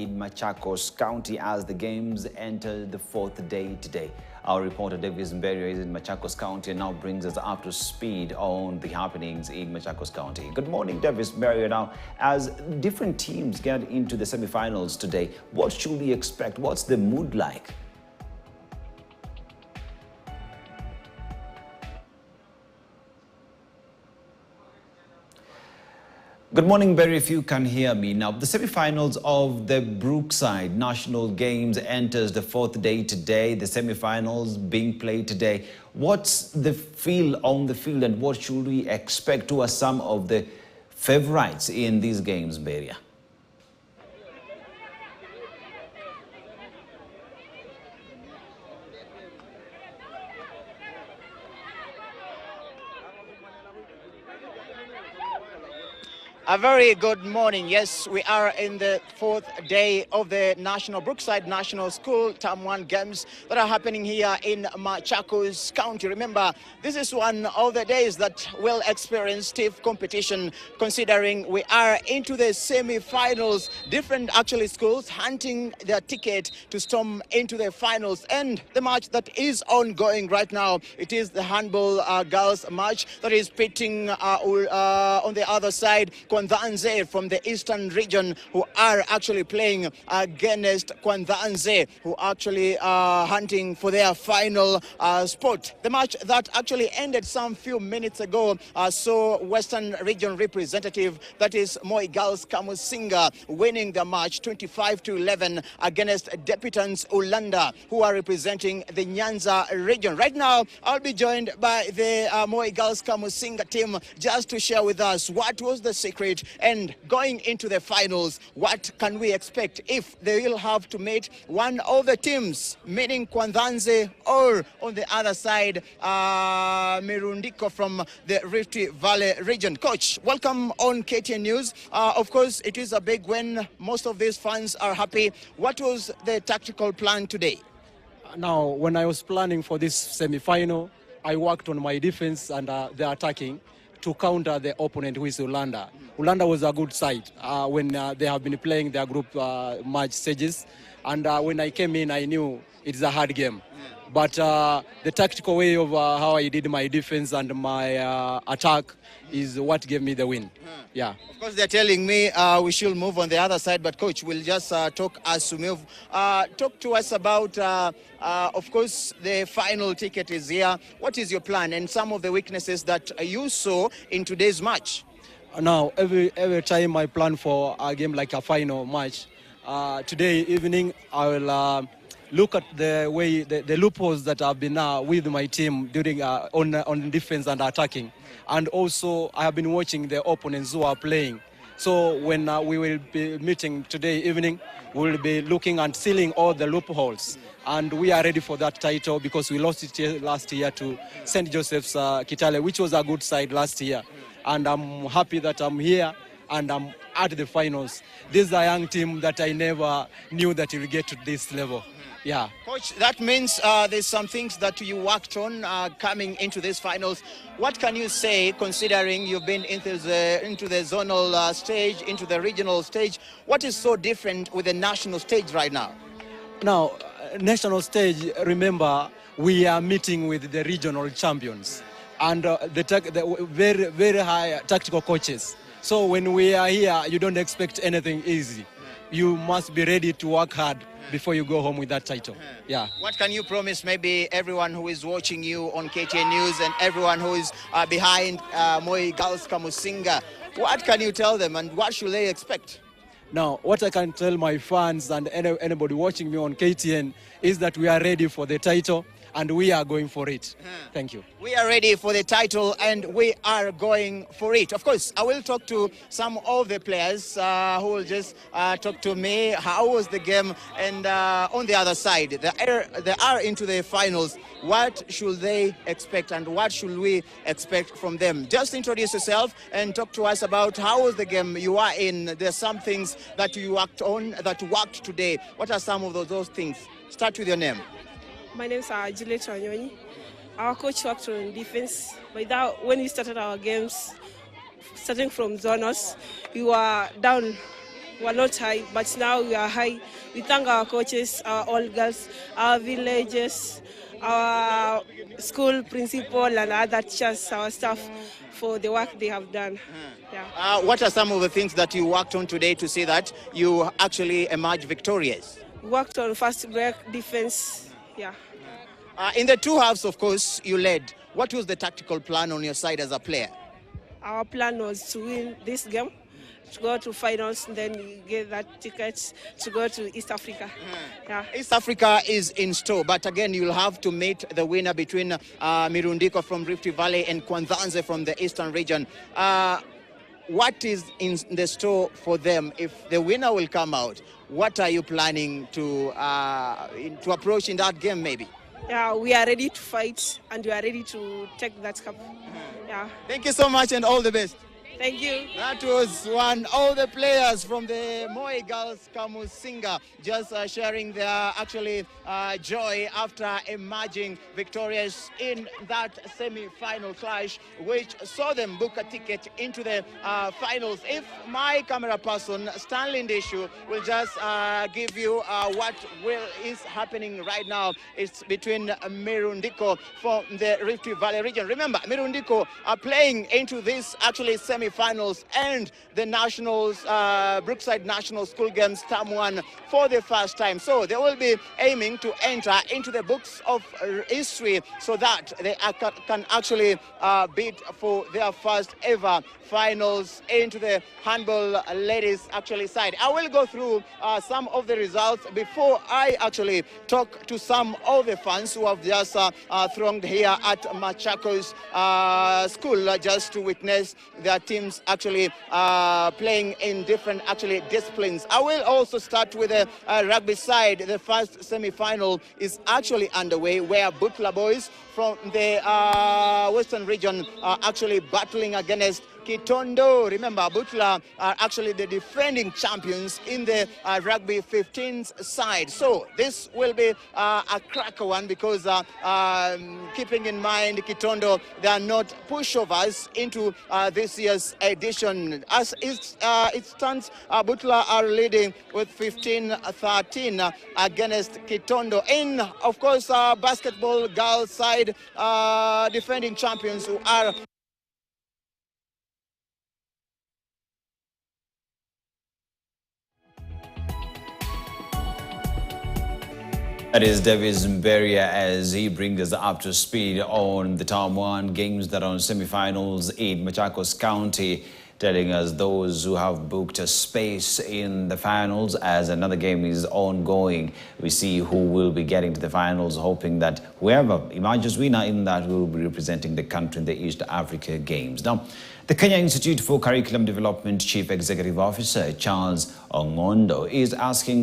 in Machakos County as the games enter the fourth day today. Our reporter Davis Mberia is in Machakos County and now brings us up to speed on the happenings in Machakos County. Good morning, Davis Mberia. Now, as different teams get into the semi-finals today, what should we expect? What's the mood like? Good morning, Barry, if you can hear me. Now, the semi-finals of the Brookside National Games enters the fourth day today, the semi-finals being played today. What's the feel on the field and what should we expect? Who are some of the favorites in these games, Barry? A very good morning. Yes, we are in the fourth day of the Brookside National School Term 1 Games that are happening here in Machakos County. Remember, this is one of the days that will experience stiff competition, considering we are into the semi-finals. Different schools hunting their ticket to storm into the finals. And the match that is ongoing right now, it is the handball girls match that is pitting on the other side. Kwanzanze from the eastern region, who are actually playing against Kwanzanze, who actually are hunting for their final spot. The match that actually ended some few minutes ago saw Western region representative, that is Moi Girls Kamusinga, winning the match 25-11 against debutants Ulanda, who are representing the Nyanza region. Right now, I'll be joined by the Moi Girls Kamusinga team just to share with us what was the secret and going into the finals, what can we expect if they will have to meet one of the teams, meaning Kwanzanze, or on the other side, Mirundiko from the Rift Valley region. Coach, welcome on KTN News. Of course, it is a big win. Most of these fans are happy. What was the tactical plan today? Now, when I was planning for this semi-final, I worked on my defense and the attacking to counter the opponent, who is Ulanda. Ulanda was a good side when they have been playing their group match stages. And when I came in, I knew it's a hard game. But the tactical way of how I did my defense and my attack is what gave me the win. Yeah. Of course, they're telling me we should move on the other side, but coach, we'll just talk as we move. Talk to us about, of course, the final ticket is here. What is your plan and some of the weaknesses that you saw in today's match? Now, every time I plan for a game like a final match, today evening I will look at the way the loopholes that have been with my team during on defense and attacking, and also I have been watching the opponents who are playing. So when we will be meeting today evening, we will be looking and sealing all the loopholes, and we are ready for that title because we lost it last year to St. Joseph's Kitale, which was a good side last year, and I'm happy that I'm here and I'm at the finals. This is a young team that I never knew that it will get to this level. Yeah. Coach, that means there's some things that you worked on coming into these finals. What can you say, considering you've been into the zonal stage, into the regional stage? What is so different with the national stage right now? Now, national stage, remember, we are meeting with the regional champions and the very, very high tactical coaches. So when we are here, you don't expect anything easy. You must be ready to work hard before you go home with that title. Yeah. What can you promise maybe everyone who is watching you on KTN News and everyone who is behind Moi Girls Kamusinga? What can you tell them and what should they expect? Now, what I can tell my fans and anybody watching me on KTN is that we are ready for the title and we are going for it. Thank you. We are ready for the title and we are going for it. Of course, I will talk to some of the players who will just talk to me. How was the game? And on the other side, they are into the finals. What should they expect and what should we expect from them? Just introduce yourself and talk to us about how was the game you are in. There's some things that you worked on, that worked today. What are some of those things? Start with your name. My name is Juliet Wanyonyi. Our coach worked on defense. But when we started our games, starting from zonals, we were down were not high, but now we are high. We thank our coaches, our all girls, our villages, our school principal and other teachers, our staff for the work they have done. Yeah. What are some of the things that you worked on today to see that you actually emerge victorious? We worked on fast break, defense. Yeah. In the two halves, of course, you led. What was the tactical plan on your side as a player? Our plan was to win this game, to go to finals, and then get that ticket to go to East Africa. Yeah. East Africa is in store, but again, you'll have to meet the winner between Mirundiko from Rift Valley and Kwanzanze from the Eastern region. What is in the store for them? If the winner will come out, what are you planning to approach in that game, maybe? Yeah, we are ready to fight and we are ready to take that cup. Yeah. Thank you so much and all the best. Thank you. That was one of the players from the Moi Girls Kamusinga just sharing their actually joy after emerging victorious in that semi-final clash, which saw them book a ticket into the finals. If my camera person, Stanley Ndishu, will just give you what is happening right now. It's between Mirundiko from the Rift Valley region. Remember, Mirundiko are playing into this actually semi-finals and the Nationals, Brookside National School Games Term 1 for the first time. So they will be aiming to enter into the books of history so that they can actually bid for their first ever finals into the handball ladies actually side. I will go through some of the results before I actually talk to some of the fans who have just thronged here at Machakos school just to witness their teams actually playing in different actually disciplines. I will also start with the rugby side. The first semi-final is actually underway where Butler boys from the Western region are actually battling against Kitondo. Remember, Butler are actually the defending champions in the rugby 15s side. So this will be a cracker one because keeping in mind Kitondo, they are not pushovers into this year's edition. As it stands, Butler are leading with 15-13 against Kitondo. In, of course, basketball girls side, defending champions who are That is Davis Mberia as he brings us up to speed on the Term 1 games that are on semi-finals in Machakos County, telling us those who have booked a space in the finals as another game is ongoing. We see who will be getting to the finals, hoping that whoever emerges winner in that will be representing the country in the East Africa Games. Now, the Kenya Institute for Curriculum Development Chief Executive Officer Charles Ongondo is asking